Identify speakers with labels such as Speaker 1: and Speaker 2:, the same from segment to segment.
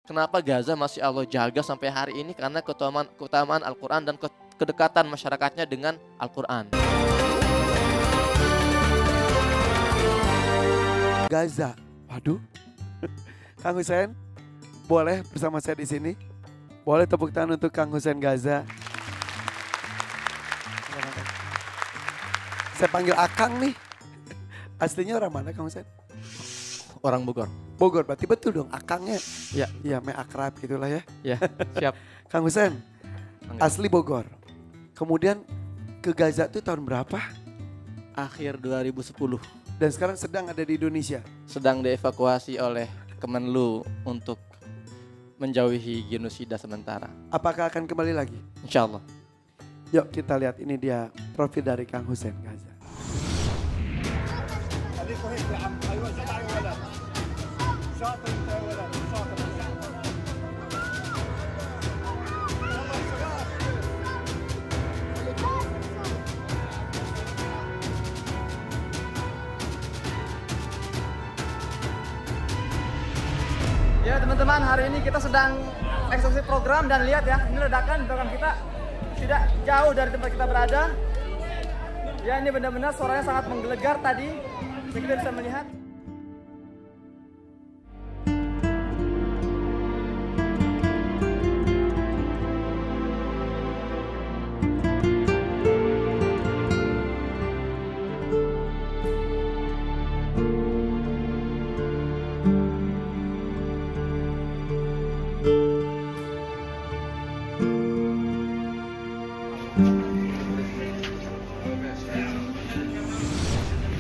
Speaker 1: Kenapa Gaza masih Allah jaga sampai hari ini? Karena keutamaan Al-Quran dan kedekatan masyarakatnya dengan Al-Quran.
Speaker 2: Gaza, waduh. Kang Hussein, boleh bersama saya di sini? Boleh tepuk tangan untuk Kang Hussein Gaza. Saya panggil Akang nih. Aslinya orang mana Kang Hussein?
Speaker 1: Orang Bogor.
Speaker 2: Bogor, berarti betul dong Akangnya.
Speaker 1: Ya.
Speaker 2: Iya, akrab gitulah ya.
Speaker 1: Ya, siap.
Speaker 2: Kang Hussein, asli Bogor. Kemudian ke Gaza tuh tahun berapa?
Speaker 1: Akhir 2010.
Speaker 2: Dan sekarang sedang ada di Indonesia.
Speaker 1: Sedang dievakuasi oleh Kemenlu untuk menjauhi genosida sementara.
Speaker 2: Apakah akan kembali lagi?
Speaker 1: Insya Allah.
Speaker 2: Yuk kita lihat, ini dia profil dari Kang Hussein Gaza.
Speaker 3: Ya teman-teman, hari ini kita sedang eksekusi program dan lihat ya, ini ledakan di belakang kita tidak jauh dari tempat kita berada. Ya ini benar-benar suaranya sangat menggelegar tadi, kita bisa melihat.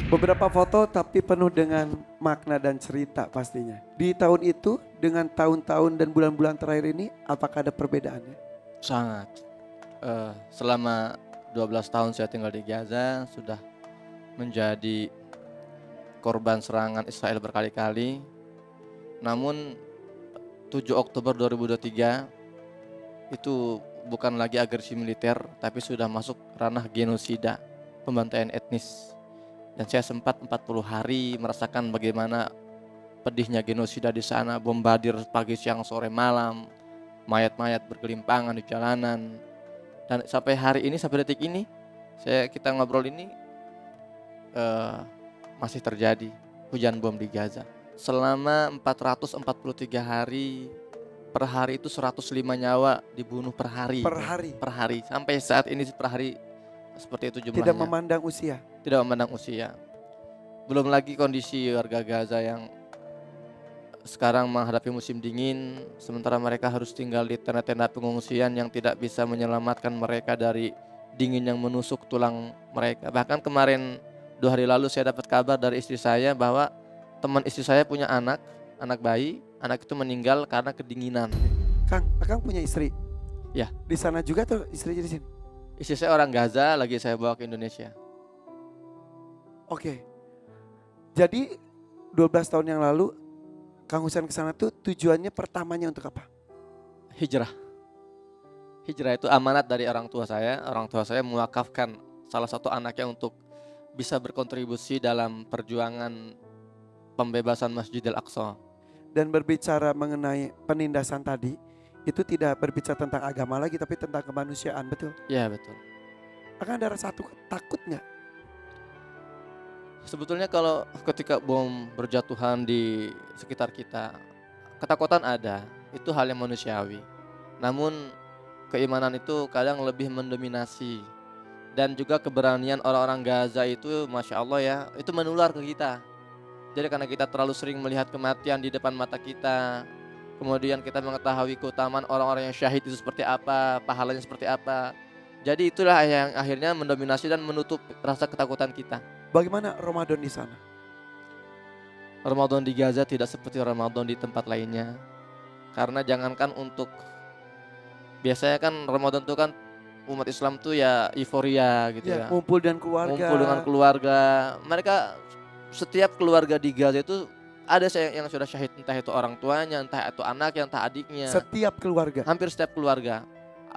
Speaker 2: Beberapa foto tapi penuh dengan makna dan cerita pastinya. Di tahun itu dengan tahun-tahun dan bulan-bulan terakhir ini, apakah ada perbedaannya?
Speaker 1: Sangat. Selama 12 tahun saya tinggal di Gaza, sudah menjadi korban serangan Israel berkali-kali. Namun 7 Oktober 2023 itu bukan lagi agresi militer, tapi sudah masuk ranah genosida, pembantaian etnis. Dan saya sempat 40 hari merasakan bagaimana pedihnya genosida di sana, bombardir pagi, siang, sore, malam, mayat-mayat bergelimpangan di jalanan. Dan sampai hari ini, sampai detik ini, kita ngobrol ini masih terjadi hujan bom di Gaza. Selama 443 hari, per hari itu 105 nyawa dibunuh per hari.
Speaker 2: Per hari?
Speaker 1: Per hari, sampai saat ini per hari seperti itu jumlahnya.
Speaker 2: Tidak memandang usia?
Speaker 1: Tidak memandang usia. Belum lagi kondisi warga Gaza yang sekarang menghadapi musim dingin, sementara mereka harus tinggal di tenda-tenda pengungsian yang tidak bisa menyelamatkan mereka dari dingin yang menusuk tulang mereka. Bahkan kemarin 2 hari lalu saya dapat kabar dari istri saya bahwa teman istri saya punya anak bayi, anak itu meninggal karena kedinginan.
Speaker 2: Kang punya istri?
Speaker 1: Ya.
Speaker 2: Di sana juga tuh istrinya di sini?
Speaker 1: Istri saya orang Gaza, lagi saya bawa ke Indonesia.
Speaker 2: Oke. Jadi 12 tahun yang lalu Kang Hussein ke sana tuh tujuannya pertamanya untuk apa?
Speaker 1: Hijrah. Hijrah itu amanat dari orang tua saya. Orang tua saya mewakafkan salah satu anaknya untuk bisa berkontribusi dalam perjuangan pembebasan Masjidil Aqsa.
Speaker 2: Dan berbicara mengenai penindasan tadi, itu tidak berbicara tentang agama lagi tapi tentang kemanusiaan, betul?
Speaker 1: Iya betul.
Speaker 2: Akan ada rasa takut nggak?
Speaker 1: Sebetulnya kalau ketika bom berjatuhan di sekitar kita, ketakutan ada, itu hal yang manusiawi. Namun keimanan itu kadang lebih mendominasi. Dan juga keberanian orang-orang Gaza itu Masya Allah ya, itu menular ke kita. Jadi karena kita terlalu sering melihat kematian di depan mata kita, kemudian kita mengetahui keutamaan orang-orang yang syahid itu seperti apa, pahalanya seperti apa. Jadi itulah yang akhirnya mendominasi dan menutup rasa ketakutan kita.
Speaker 2: Bagaimana Ramadan di sana?
Speaker 1: Ramadan di Gaza tidak seperti Ramadan di tempat lainnya. Karena jangankan untuk, biasanya kan Ramadan itu kan umat Islam tuh ya euforia gitu ya.
Speaker 2: Ngumpul dengan keluarga.
Speaker 1: Ngumpul dengan keluarga. Mereka setiap keluarga di Gaza itu ada yang sudah syahid, entah itu orang tuanya, entah itu anaknya, entah adiknya.
Speaker 2: Setiap keluarga?
Speaker 1: Hampir setiap keluarga.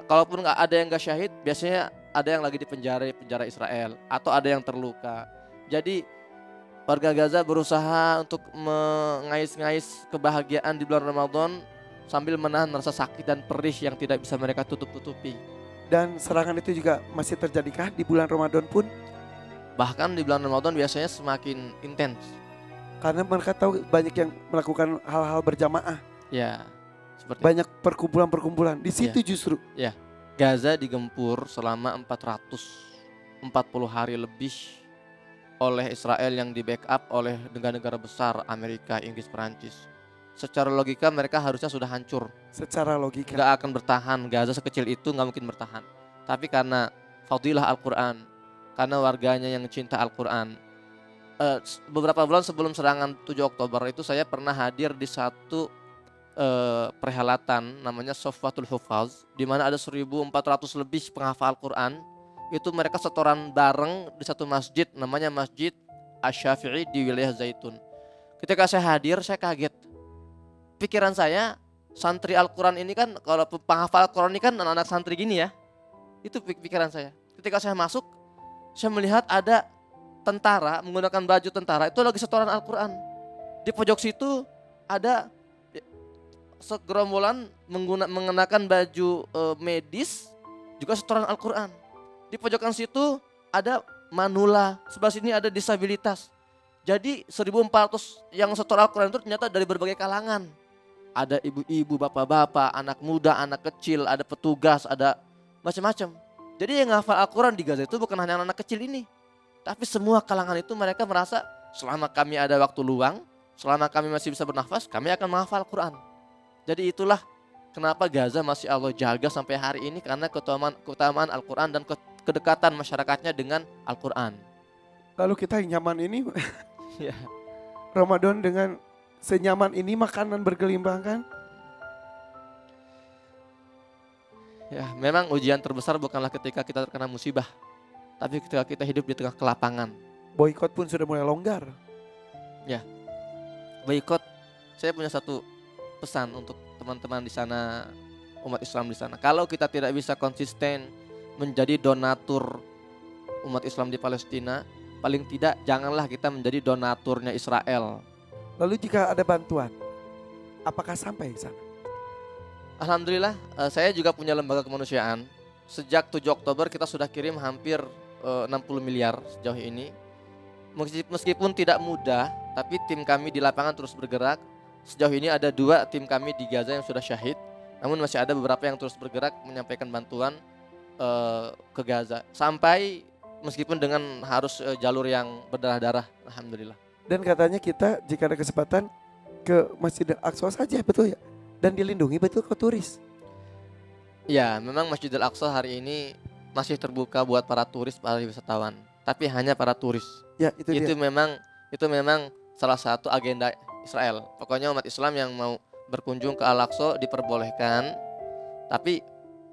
Speaker 1: Kalaupun ada yang gak syahid, biasanya ada yang lagi di penjara Israel. Atau ada yang terluka. Jadi warga Gaza berusaha untuk mengais-ngais kebahagiaan di bulan Ramadan sambil menahan rasa sakit dan perih yang tidak bisa mereka tutup-tutupi.
Speaker 2: Dan serangan itu juga masih terjadikah di bulan Ramadan pun?
Speaker 1: Bahkan di bulan Ramadan biasanya semakin intens.
Speaker 2: Karena mereka tahu banyak yang melakukan hal-hal berjamaah.
Speaker 1: Ya, seperti
Speaker 2: Banyak perkumpulan-perkumpulan. Di situ justru.
Speaker 1: Gaza digempur selama 440 hari lebih oleh Israel yang di backup oleh negara-negara besar Amerika, Inggris, Perancis. Secara logika mereka harusnya sudah hancur.
Speaker 2: Secara logika.
Speaker 1: Nggak akan bertahan, Gaza sekecil itu nggak mungkin bertahan. Tapi karena fadilah Al-Quran, karena warganya yang cinta Al-Quran. Beberapa bulan sebelum serangan 7 Oktober itu saya pernah hadir di satu perhelatan namanya Sofwatul Hufaz, di mana ada 1.400 lebih penghafal Al-Quran. Itu mereka setoran bareng di satu masjid namanya Masjid Asy-Syafi'i di wilayah Zaitun. Ketika saya hadir, saya kaget. Pikiran saya, santri Al-Quran ini kan, kalau penghafal Al-Quran ini kan anak-anak santri gini ya. Itu pikiran saya. Ketika saya masuk, saya melihat ada tentara menggunakan baju tentara, itu lagi setoran Al-Quran. Di pojok situ ada segerombolan mengenakan baju medis, juga setoran Al-Quran. Di pojokan situ ada manula, sebelah sini ada disabilitas. Jadi 1.400 yang setor Al-Quran itu ternyata dari berbagai kalangan. Ada ibu-ibu, bapak-bapak, anak muda, anak kecil, ada petugas, ada macam-macam. Jadi yang ngafal Al-Quran di Gaza itu bukan hanya anak kecil ini. Tapi semua kalangan itu mereka merasa selama kami ada waktu luang, selama kami masih bisa bernafas, kami akan menghafal Al-Quran. Jadi itulah kenapa Gaza masih Allah jaga sampai hari ini, karena keutamaan Al-Quran dan kedekatan masyarakatnya dengan Al-Quran.
Speaker 2: Lalu kita yang nyaman ini
Speaker 1: Ya.
Speaker 2: Ramadan dengan senyaman ini makanan bergelimpang kan?
Speaker 1: Ya, memang ujian terbesar bukanlah ketika kita terkena musibah, tapi ketika kita hidup di tengah kelapangan.
Speaker 2: Boykot pun sudah mulai longgar.
Speaker 1: Boykot, saya punya satu pesan untuk teman-teman di sana, umat Islam di sana. Kalau kita tidak bisa konsisten menjadi donatur umat Islam di Palestina, paling tidak janganlah kita menjadi donaturnya Israel.
Speaker 2: Lalu jika ada bantuan, apakah sampai di sana?
Speaker 1: Alhamdulillah, saya juga punya lembaga kemanusiaan. Sejak 7 Oktober kita sudah kirim hampir 60 miliar sejauh ini. Meskipun tidak mudah, tapi tim kami di lapangan terus bergerak. Sejauh ini ada 2 tim kami di Gaza yang sudah syahid. Namun masih ada beberapa yang terus bergerak menyampaikan bantuan ke Gaza. Sampai meskipun dengan harus jalur yang berdarah-darah, alhamdulillah.
Speaker 2: Dan katanya kita jika ada kesempatan ke Masjid Al-Aqsa saja, betul ya? Dan dilindungi betul ke turis.
Speaker 1: Ya, memang Masjid Al-Aqsa hari ini masih terbuka buat para turis, para wisatawan. Tapi hanya para turis.
Speaker 2: Ya, itu dia.
Speaker 1: Itu memang salah satu agenda Israel. Pokoknya umat Islam yang mau berkunjung ke Al-Aqsa diperbolehkan. Tapi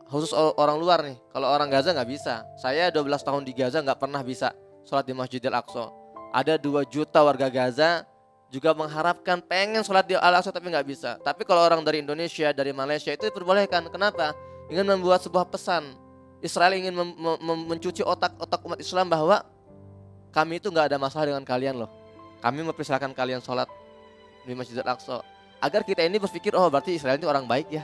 Speaker 1: khusus orang luar nih. Kalau orang Gaza nggak bisa. Saya 12 tahun di Gaza nggak pernah bisa sholat di Masjid Al-Aqsa. Ada 2 juta warga Gaza juga mengharapkan pengen sholat di Al-Aqsa tapi nggak bisa. Tapi kalau orang dari Indonesia, dari Malaysia itu diperbolehkan. Kenapa? Ingin membuat sebuah pesan. Israel ingin mencuci otak umat Islam bahwa kami itu nggak ada masalah dengan kalian loh. Kami mempersilahkan kalian sholat di Masjid Al-Aqsa. Agar kita ini berpikir, oh berarti Israel ini orang baik ya.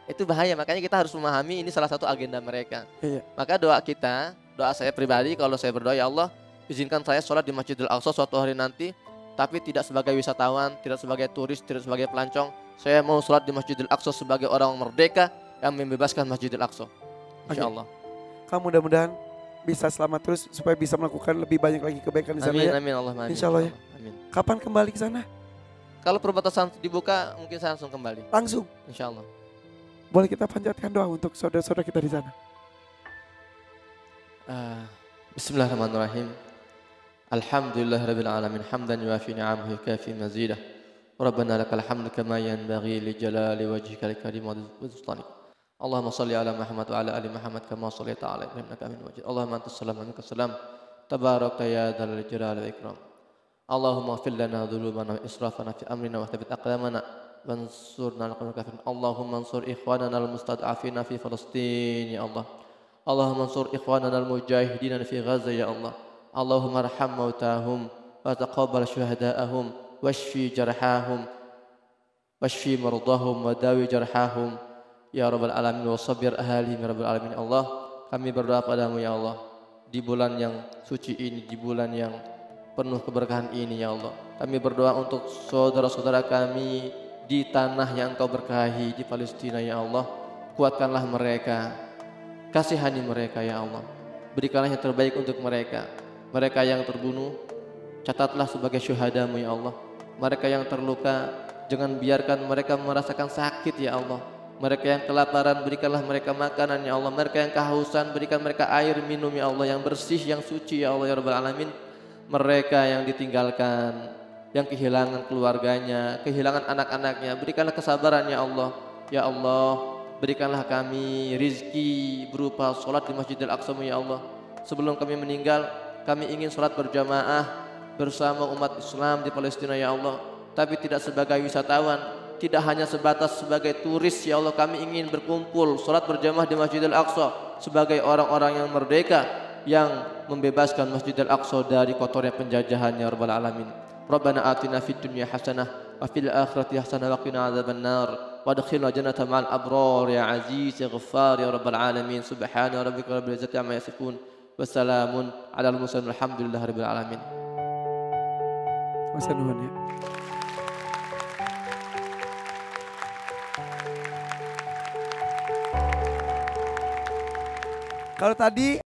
Speaker 1: Itu bahaya, makanya kita harus memahami ini salah satu agenda mereka.
Speaker 2: Iya.
Speaker 1: Maka doa saya pribadi kalau saya berdoa, ya Allah izinkan saya sholat di Masjid Al-Aqsa suatu hari nanti. Tapi tidak sebagai wisatawan, tidak sebagai turis, tidak sebagai pelancong. Saya mau sholat di Masjid Al-Aqsa sebagai orang merdeka yang membebaskan Masjid Al-Aqsa. Insya Allah.
Speaker 2: Kamu mudah-mudahan bisa selamat terus supaya bisa melakukan lebih banyak lagi kebaikan di sana
Speaker 1: Amin,
Speaker 2: ya.
Speaker 1: amin, Allah, amin.
Speaker 2: Insya Allah ya.
Speaker 1: Amin.
Speaker 2: Kapan kembali ke sana?
Speaker 1: Kalau perbatasan dibuka, mungkin saya langsung kembali.
Speaker 2: Langsung.
Speaker 1: Insya Allah.
Speaker 2: Boleh kita panjatkan doa untuk saudara-saudara kita di sana.
Speaker 1: Bismillahirrahmanirrahim. Alhamdulillah rabbil alamin hamdan yuafi ni'amahu kafi mazidah. Rabbana lakal hamdu kama yanbaghi li jalali wajhikal karim wa sultanik. Allahumma salli ala Muhammad wa ala ali Muhammad kama shallaita ala Ibrahim innaka Hamidum Majid. Allahumma antas salam wa minkas salam. Tabarakta ya dzal jalali wal ikram. Allahumma ighfir lana dhunubana wa israfana fi amrina wa thabbit aqdamana wansurna 'alal qawmil kafirin. Allahumma ansur ikhwanana al-mustad'afina fi Palestin ya Allah. Allahumma ansur ikhwanana al-mujahidin fi Gaza ya Allah. Allahumma arham mautahum wa taqabbal syuhada'ahum washfi jarhahum washfi mardahum wa dawi jarhahum ya rabbal alamin wa sabir ahalihim ya rabbal alamin. Allah, kami berdoa padamu ya Allah di bulan yang suci ini, di bulan yang penuh keberkahan ini ya Allah. Kami berdoa untuk saudara-saudara kami di tanah yang Engkau berkahi, di Palestina ya Allah. Kuatkanlah mereka, kasihani mereka ya Allah. Berikanlah yang terbaik untuk mereka. Mereka yang terbunuh, catatlah sebagai syuhadamu ya Allah. Mereka yang terluka, jangan biarkan mereka merasakan sakit ya Allah. Mereka yang kelaparan, berikanlah mereka makanan ya Allah. Mereka yang kehausan, berikan mereka air minum ya Allah, yang bersih, yang suci ya Allah ya Rabbal Alamin. Mereka yang ditinggalkan, yang kehilangan keluarganya, kehilangan anak-anaknya, berikanlah kesabaran ya Allah. Ya Allah, berikanlah kami rizki berupa sholat di Masjidil Aqsa ya Allah. Sebelum kami meninggal, kami ingin sholat berjamaah bersama umat Islam di Palestina ya Allah. Tapi tidak sebagai wisatawan, tidak hanya sebatas sebagai turis ya Allah. Kami ingin berkumpul sholat berjamaah di Masjidil Aqsa sebagai orang-orang yang merdeka, yang membebaskan Masjidil Aqsa dari kotornya penjajahan ya Rabbal Alamin. Rabbana atina fid dunya hasanah wa fil akhirati hasanah wa qina adzabannar wa adkhilna jannata ma'al abrar ya aziz ya ghaffar ya Rabbal Alamin. Subhana rabbika rabbil izzati amma yasifun wa salamun alal mursalin walhamdulillahi rabbil alamin.
Speaker 2: Masa nuhun ya. Kalau tadi